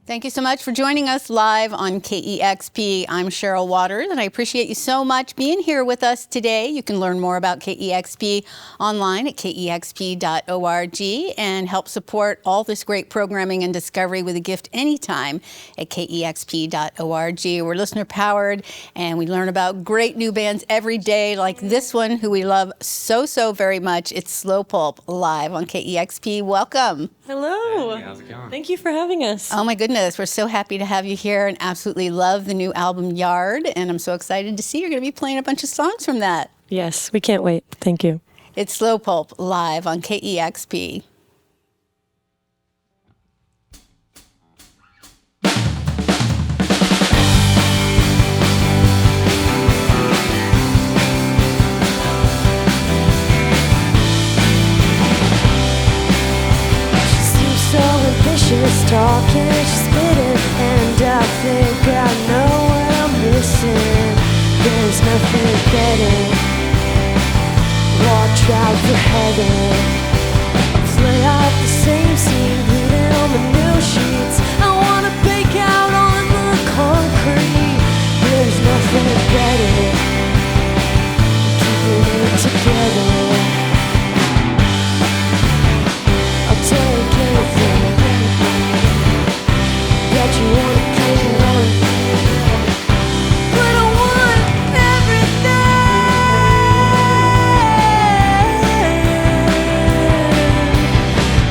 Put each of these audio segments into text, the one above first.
Thank you so much for joining us live on KEXP. I'm Cheryl Waters, and I appreciate you so much being here with us today. You can learn more about KEXP online at kexp.org and help support all this great programming and discovery with a gift anytime at kexp.org. We're listener-powered, and we learn about great new bands every day, like this one, who we love so very much. It's Slow Pulp, live on KEXP. Welcome. Hello. Hey, how's it going? Thank you for having us. Oh my goodness, we're so happy to have you here and absolutely love the new album Yard, and I'm so excited to see you're going to be playing a bunch of songs from that. Yes, we can't wait. Thank you. It's Slow Pulp, live on KEXP. She's talking, she's spitting, and I think I know what I'm missing. There's nothing better. Watch out for heaven. Play out the same scene, bleeding on the new sheets. I wanna bake out on the concrete. There's nothing better. Keeping it together. I'll take anything that you wanna get on, but I want everything.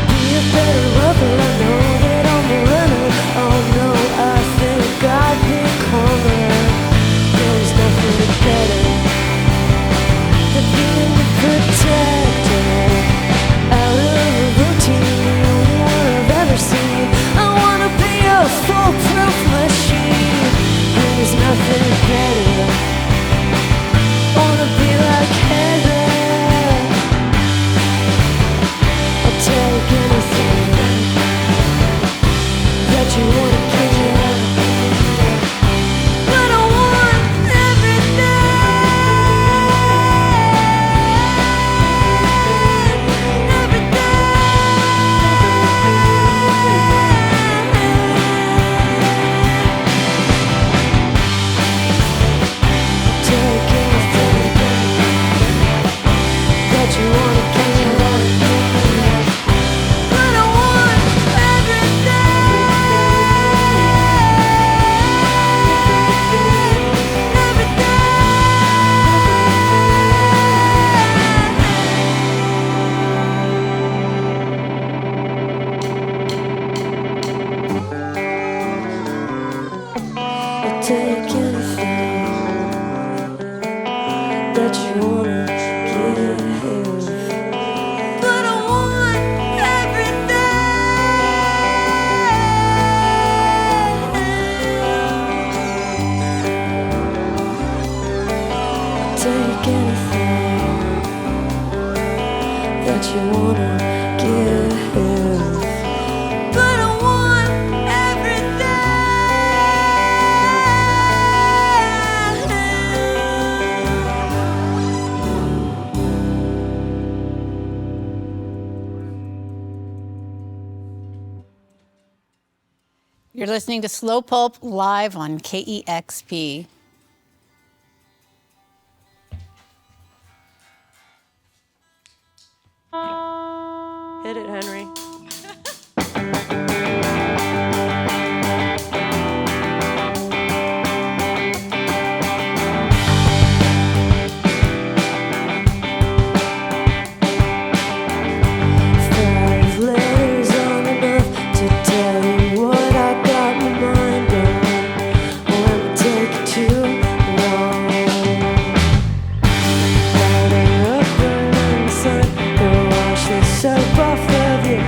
Be a better lover, I know that I'm a runner. Oh no, I think I've been calmer. There's nothing better than being the protector out of a routine, the only one I've ever seen. I wanna be a foolproof machine. There's nothing better. Wanna be like heaven. I'll take anything that you wanna give, but I want everything. Take anything that you wanna give, but I want everything. Take anything that you wanna give, but I want everything. You're listening to Slow Pulp, live on KEXP. Hit it, Henry. Five letters aren't enough to tell you what I got my mind on. When I take it too long, light her up, burning sun, go wash the soap off of your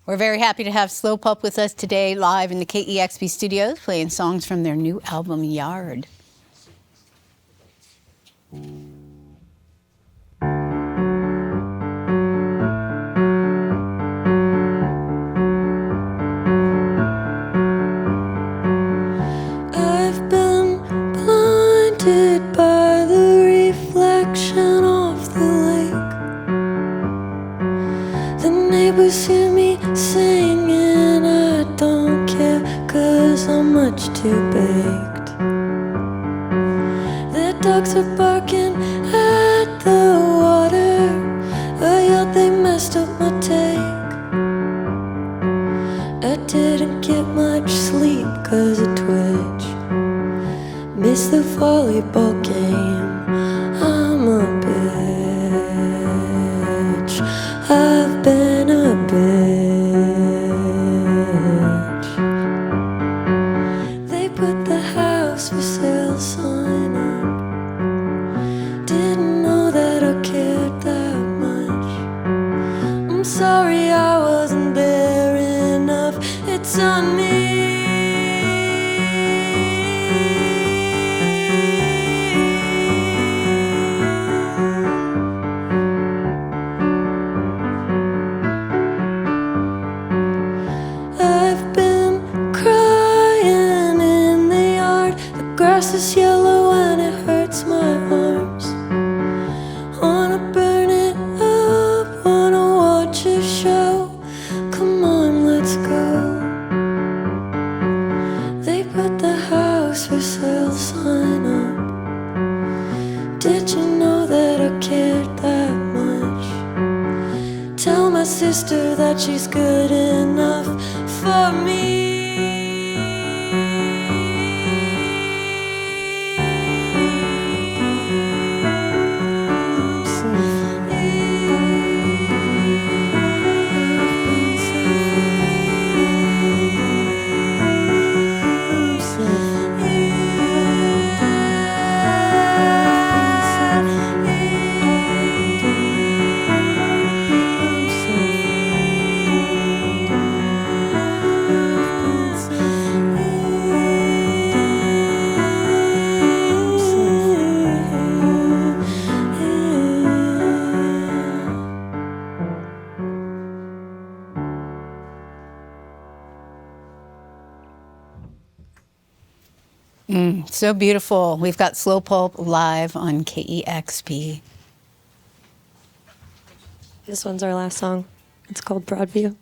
We're very happy to have Slow Pulp with us today, live in the KEXP studios, playing songs from their new album, Yard. I've been blinded by the reflection of the lake. The neighbors hear me singing, I don't care, 'cause I'm much too baked. Their dogs are barking at the water, yet they messed up my take. I didn't get much sleep 'cause of Twitch. Missed the volleyball game, I'm a bitch. I've been a bitch. They put the house for sale sign up. Didn't know that I cared that much. I'm sorry I wasn't there enough. It's on me. Is yellow and it hurts my arms. Wanna burn it up, wanna watch a show. Come on, let's go. They put the house for sale sign up. Did you know that I cared that much? Tell my sister that she's good enough for me. So beautiful. We've got Slow Pulp live on KEXP. This one's our last song. It's called Broadview.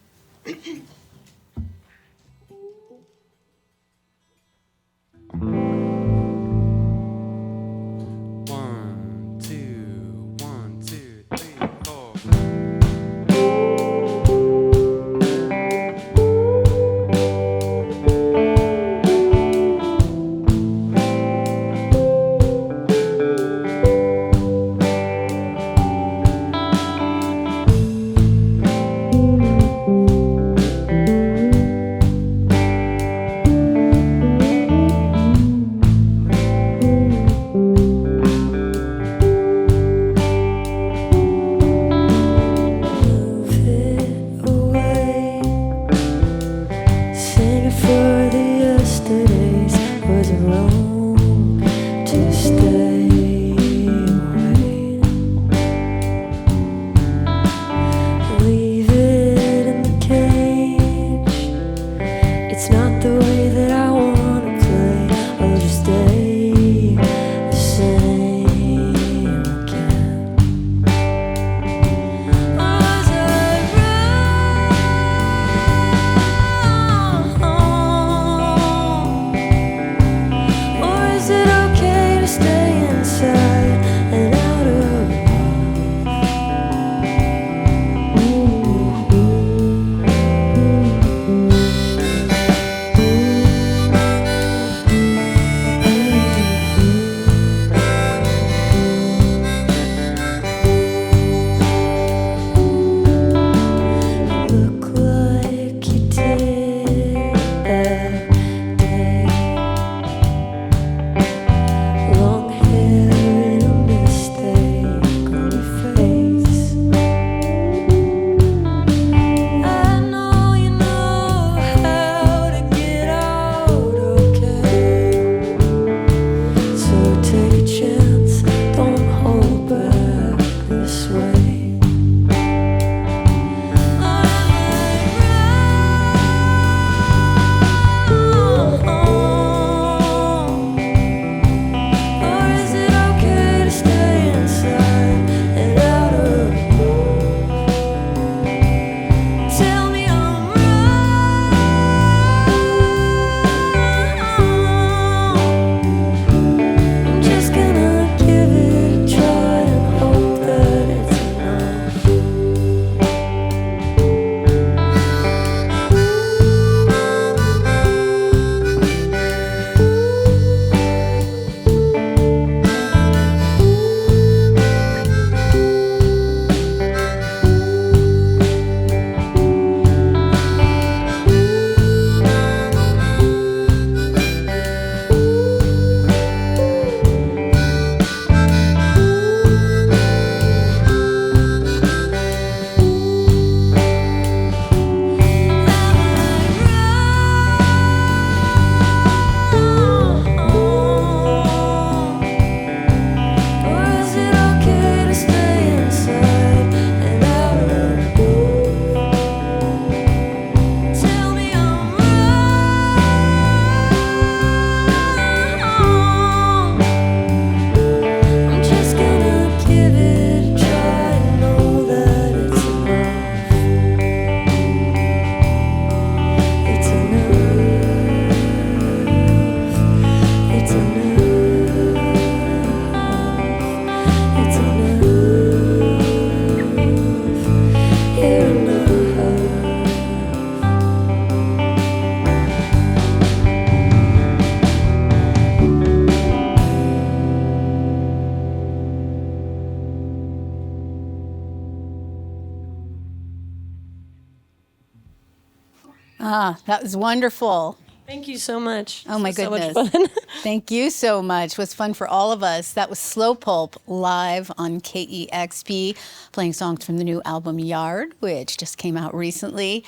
That was wonderful. Thank you so much. Oh, my This was goodness. So much fun. Thank you so much. It was fun for all of us. That was Slow Pulp live on KEXP, playing songs from the new album Yard, which just came out recently.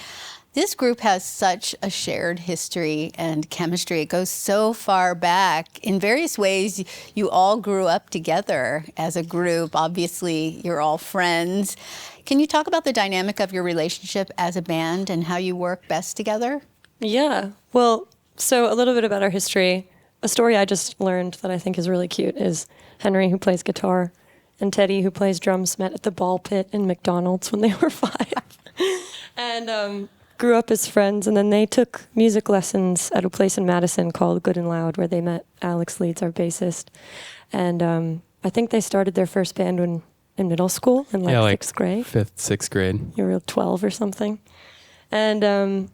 This group has such a shared history and chemistry. It goes so far back. In various ways, you all grew up together as a group. Obviously, you're all friends. Can you talk about the dynamic of your relationship as a band and how you work best together? Yeah. Well, so a little bit about our history. A story I just learned that I think is really cute is Henry, who plays guitar, and Teddy, who plays drums, met at the ball pit in McDonald's when they were 5. And grew up as friends, and then they took music lessons at a place in Madison called Good and Loud, where they met Alex Leeds, our bassist. And I think they started their first band in middle school, in like 6th grade. 5th, 6th grade. You were 12 or something. And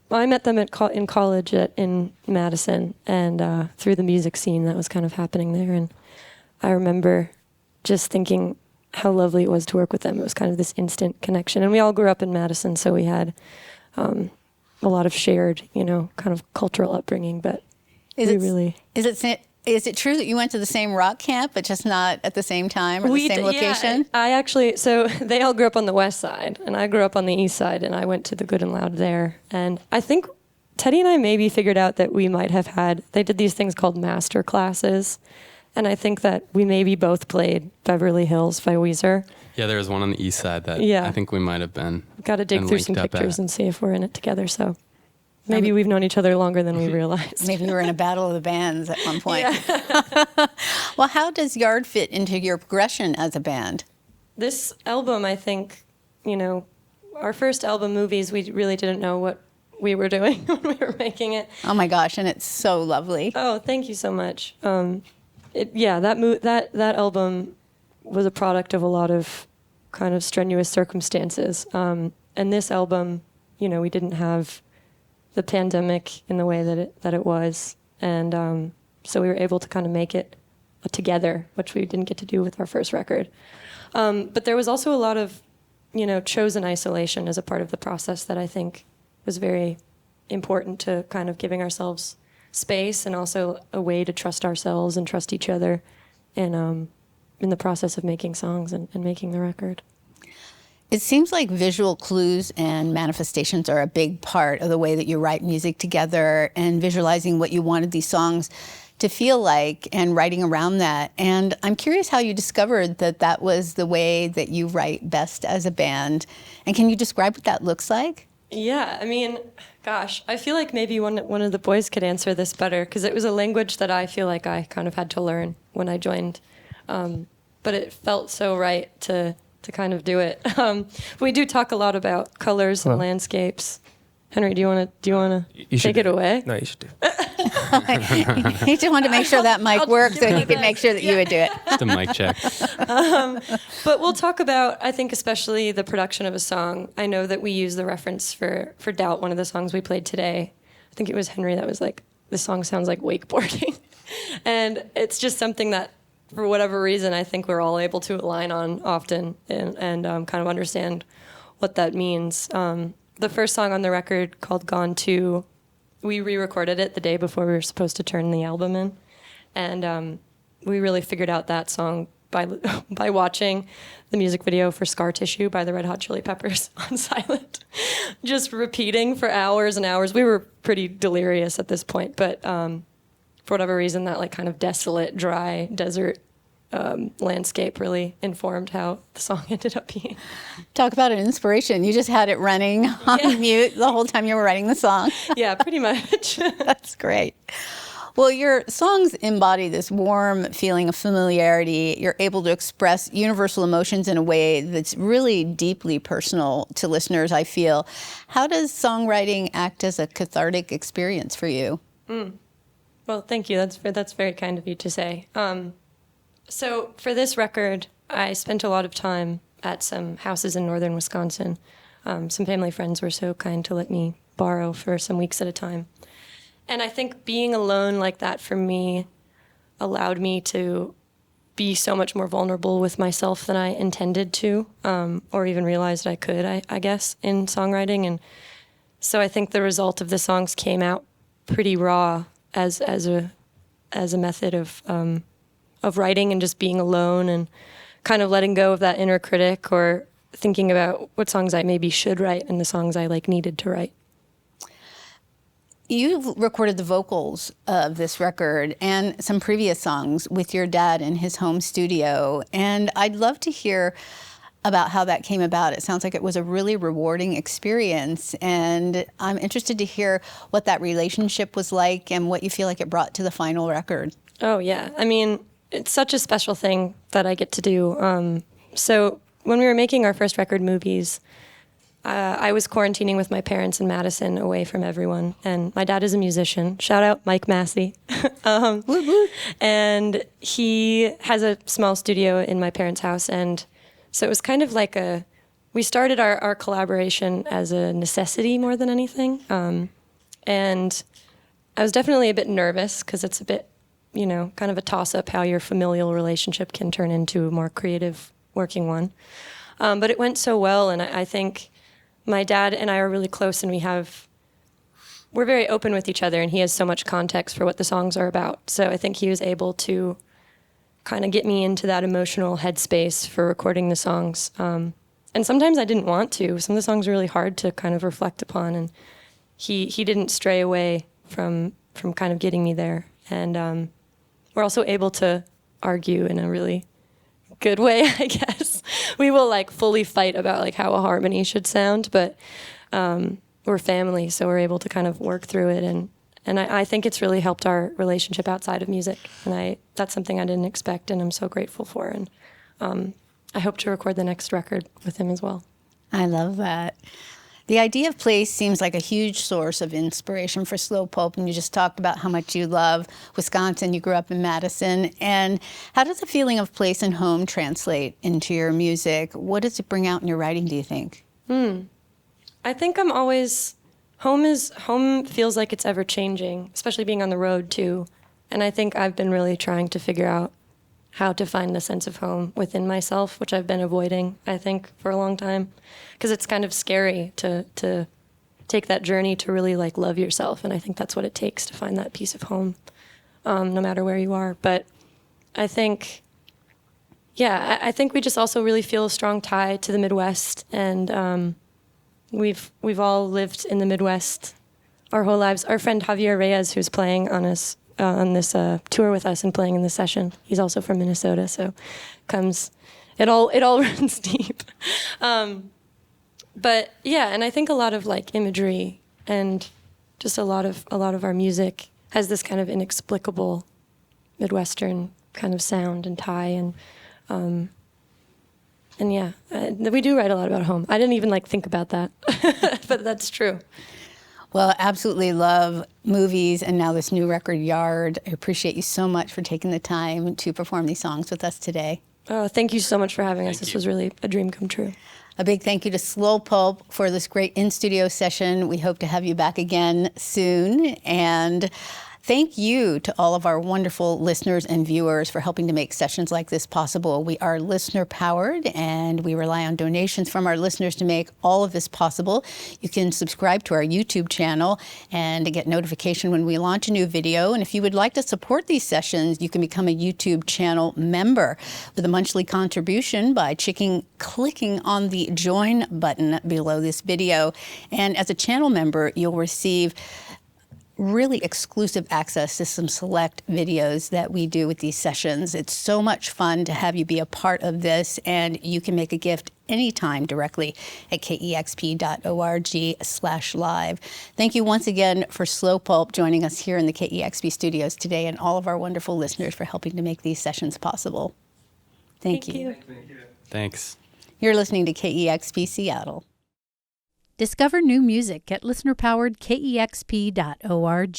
I met them in college in Madison, and through the music scene that was kind of happening there. And I remember just thinking how lovely it was to work with them. It was kind of this instant connection. And we all grew up in Madison, so we had a lot of shared, kind of cultural upbringing. But Is it true that you went to the same rock camp, but just not at the same time or the same location? Yeah, I actually, so they all grew up on the west side, and I grew up on the east side, and I went to the Good and Loud there. And I think Teddy and I maybe figured out that we might have they did these things called master classes, and I think that we maybe both played Beverly Hills by Weezer. Yeah, there was one on the east side that I think we might have been. Got to dig through some pictures and see if we're in it together, so... Maybe we've known each other longer than we realized. Maybe we were in a battle of the bands at one point. Yeah. Well, how does Yard fit into your progression as a band? This album, I think, our first album, Movies, we really didn't know what we were doing when we were making it. Oh my gosh, and it's so lovely. Oh, thank you so much. That album was a product of a lot of kind of strenuous circumstances. And this album, we didn't have the pandemic in the way that it was, and so we were able to kind of make it together, which we didn't get to do with our first record. But there was also a lot of chosen isolation as a part of the process that I think was very important to kind of giving ourselves space, and also a way to trust ourselves and trust each other in the process of making songs and making the record. It seems like visual clues and manifestations are a big part of the way that you write music together, and visualizing what you wanted these songs to feel like and writing around that. And I'm curious how you discovered that was the way that you write best as a band. And can you describe what that looks like? Yeah, I mean, gosh, I feel like maybe one of the boys could answer this better, because it was a language that I feel like I kind of had to learn when I joined. But it felt so right to kind of do it. We do talk a lot about colors and landscapes. Henry, do you want to take it away? No, you should do. He just wanted to make sure that mic worked so he could make sure that you would do it. Just a mic check. But we'll talk about, I think, especially the production of a song. I know that we use the reference for Doubt, one of the songs we played today. I think it was Henry that was like, this song sounds like wakeboarding. And it's just something that, for whatever reason, I think we're all able to align on often and kind of understand what that means. The first song on the record, called Gone 2, we re-recorded it the day before we were supposed to turn the album in. And we really figured out that song by watching the music video for Scar Tissue by the Red Hot Chili Peppers on silent, just repeating for hours and hours. We were pretty delirious at this point, but for whatever reason, that like kind of desolate, dry desert landscape really informed how the song ended up being. Talk about an inspiration. You just had it running on mute the whole time you were writing the song. Yeah, pretty much. That's great. Well, your songs embody this warm feeling of familiarity. You're able to express universal emotions in a way that's really deeply personal to listeners, I feel. How does songwriting act as a cathartic experience for you? Well, thank you. That's very kind of you to say. So for this record, I spent a lot of time at some houses in northern Wisconsin. Some family friends were so kind to let me borrow for some weeks at a time. And I think being alone like that for me allowed me to be so much more vulnerable with myself than I intended to, or even realized I could, I guess, in songwriting. And So I think the result of the songs came out pretty raw as a method of writing and just being alone and kind of letting go of that inner critic or thinking about what songs I maybe should write and the songs I needed to write. You recorded the vocals of this record and some previous songs with your dad in his home studio, and I'd love to hear about how that came about. It sounds like it was a really rewarding experience, and I'm interested to hear what that relationship was like and what you feel like it brought to the final record. Oh, yeah. I mean, it's such a special thing that I get to do. So when we were making our first record, Movies, I was quarantining with my parents in Madison away from everyone. And my dad is a musician. Shout out Mike Massey. And he has a small studio in my parents' house. And so it was kind of like we started our collaboration as a necessity more than anything. And I was definitely a bit nervous because it's a bit, kind of a toss-up how your familial relationship can turn into a more creative working one. But it went so well, and I think my dad and I are really close, and we're very open with each other, and he has so much context for what the songs are about. So I think he was able to kind of get me into that emotional headspace for recording the songs. And sometimes I didn't want to. Some of the songs are really hard to kind of reflect upon, and he didn't stray away from kind of getting me there. And we're also able to argue in a really good way, I guess. We will fully fight about how a harmony should sound, but we're family, so we're able to kind of work through it, and I think it's really helped our relationship outside of music, and that's something I didn't expect, and I'm so grateful for, and I hope to record the next record with him as well. I love that. The idea of place seems like a huge source of inspiration for Slow Pulp, and you just talked about how much you love Wisconsin. You grew up in Madison. And how does the feeling of place and home translate into your music? What does it bring out in your writing, do you think? I think I'm always... Home feels like it's ever changing, especially being on the road, too. And I think I've been really trying to figure out how to find the sense of home within myself, which I've been avoiding, I think, for a long time. Because it's kind of scary to take that journey to really love yourself, and I think that's what it takes to find that piece of home, no matter where you are. But I think, I think we just also really feel a strong tie to the Midwest, and we've all lived in the Midwest our whole lives. Our friend Javier Reyes, who's playing on this tour with us and playing in this session, he's also from Minnesota, so it all runs deep. But and I think a lot of imagery and just a lot of our music has this kind of inexplicable Midwestern kind of sound and tie, and we do write a lot about home. I didn't even think about that, but that's true. Well, absolutely love Movies and now this new record, Yard. I appreciate you so much for taking the time to perform these songs with us today. Oh, thank you so much for having us. This was really a dream come true. A big thank you to Slow Pulp for this great in-studio session. We hope to have you back again soon. And thank you to all of our wonderful listeners and viewers for helping to make sessions like this possible. We are listener-powered, and we rely on donations from our listeners to make all of this possible. You can subscribe to our YouTube channel and get notification when we launch a new video. And if you would like to support these sessions, you can become a YouTube channel member with a monthly contribution by clicking on the Join button below this video. And as a channel member, you'll receive really exclusive access to some select videos that we do with these sessions. It's so much fun to have you be a part of this, and you can make a gift anytime directly at kexp.org/live. Thank you once again for Slow Pulp joining us here in the KEXP studios today, and all of our wonderful listeners for helping to make these sessions possible. Thank you. Thanks. You're listening to KEXP Seattle. Discover new music at listener-powered KEXP.org.